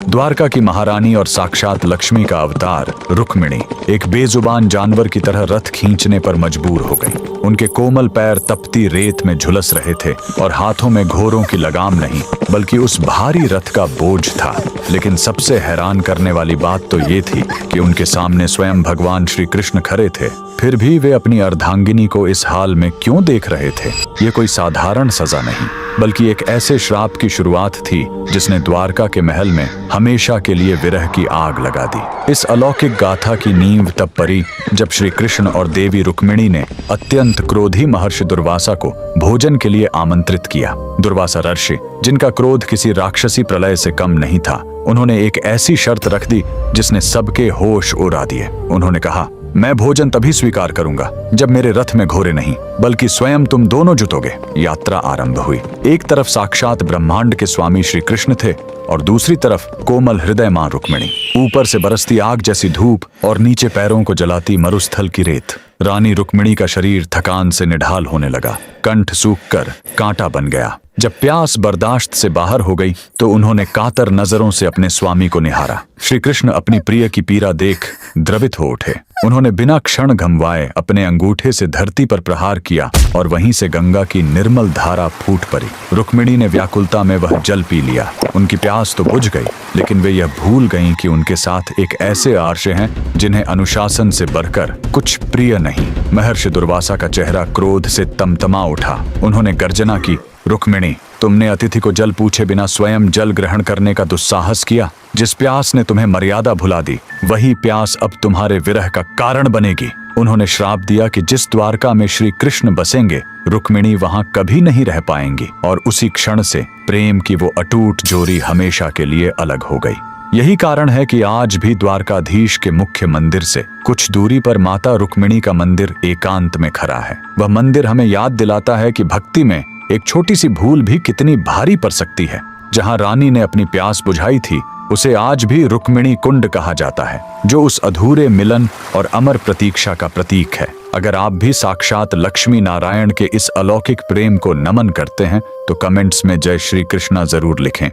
द्वारका की महारानी और साक्षात लक्ष्मी का अवतार रुक्मिणी एक बेजुबान जानवर की तरह रथ खींचने पर मजबूर हो गई। उनके कोमल पैर तपती रेत में झुलस रहे थे और हाथों में घोड़ों की लगाम नहीं बल्कि उस भारी रथ का बोझ था। लेकिन सबसे हैरान करने वाली बात तो ये थी कि उनके सामने स्वयं भगवान श्री कृष्ण खड़े थे। फिर भी वे अपनी अर्धांगिनी को इस हाल में क्यों देख रहे थे? ये कोई साधारण सजा नहीं बल्कि एक ऐसे श्राप की शुरुआत थी जिसने द्वारका के महल में हमेशा के लिए विरह की आग लगा दी। इस अलौकिक गाथा की नींव तब पड़ी जब श्री कृष्ण और देवी रुक्मिणी ने अत्यंत क्रोधी महर्षि दुर्वासा को भोजन के लिए आमंत्रित किया। दुर्वासा ऋषि, जिनका क्रोध किसी राक्षसी प्रलय से कम नहीं था, उन्होंने एक ऐसी शर्त रख दी जिसने सबके होश उड़ा दिए। उन्होंने कहा, मैं भोजन तभी स्वीकार करूंगा जब मेरे रथ में घोड़े नहीं बल्कि स्वयं तुम दोनों जुटोगे। यात्रा आरंभ हुई। एक तरफ साक्षात ब्रह्मांड के स्वामी श्री कृष्ण थे और दूसरी तरफ कोमल हृदय मां रुक्मिणी। ऊपर से बरसती आग जैसी धूप और नीचे पैरों को जलाती मरुस्थल की रेत। रानी रुक्मिणी का शरीर थकान से निढाल होने लगा, कंठ सूखकर कांटा बन गया। जब प्यास बर्दाश्त से बाहर हो गई तो उन्होंने कातर नजरों से अपने स्वामी को निहारा। श्री कृष्ण अपनी प्रिय की पीड़ा देख द्रवित हो उठे। उन्होंने बिना क्षण गंवाए अपने अंगूठे से धरती पर प्रहार किया और वहीं से गंगा की निर्मल धारा फूट पड़ी। रुक्मिणी ने व्याकुलता में वह जल पी लिया। उनकी प्यास तो बुझ गई, लेकिन वे यह भूल गईं कि उनके साथ एक ऐसे आर्षे हैं जिन्हें अनुशासन से बढ़कर कुछ प्रिय नहीं। महर्षि दुर्वासा का चेहरा क्रोध से तमतमा उठा। उन्होंने गर्जना की, रुक्मिणी, तुमने अतिथि को जल पूछे बिना स्वयं जल ग्रहण करने का दुस्साहस किया। जिस प्यास ने तुम्हें मर्यादा भुला दी, वही प्यास अब तुम्हारे विरह का कारण बनेगी। उन्होंने श्राप दिया कि जिस द्वारका में श्री कृष्ण बसेंगे, रुक्मिणी वहां कभी नहीं रह पाएंगी और उसी क्षण से प्रेम की वो अटूट जोड़ी हमेशा के लिए अलग हो गई। यही कारण है कि आज भी द्वारकाधीश के मुख्य मंदिर से कुछ दूरी पर माता रुक्मिणी का मंदिर एकांत में खड़ा है। वह मंदिर हमें याद दिलाता है कि भक्ति में एक छोटी सी भूल भी कितनी भारी पड़ सकती है। जहां रानी ने अपनी प्यास बुझाई थी, उसे आज भी रुक्मिणी कुंड कहा जाता है, जो उस अधूरे मिलन और अमर प्रतीक्षा का प्रतीक है। अगर आप भी साक्षात लक्ष्मी नारायण के इस अलौकिक प्रेम को नमन करते हैं तो कमेंट्स में जय श्री कृष्णा जरूर लिखें।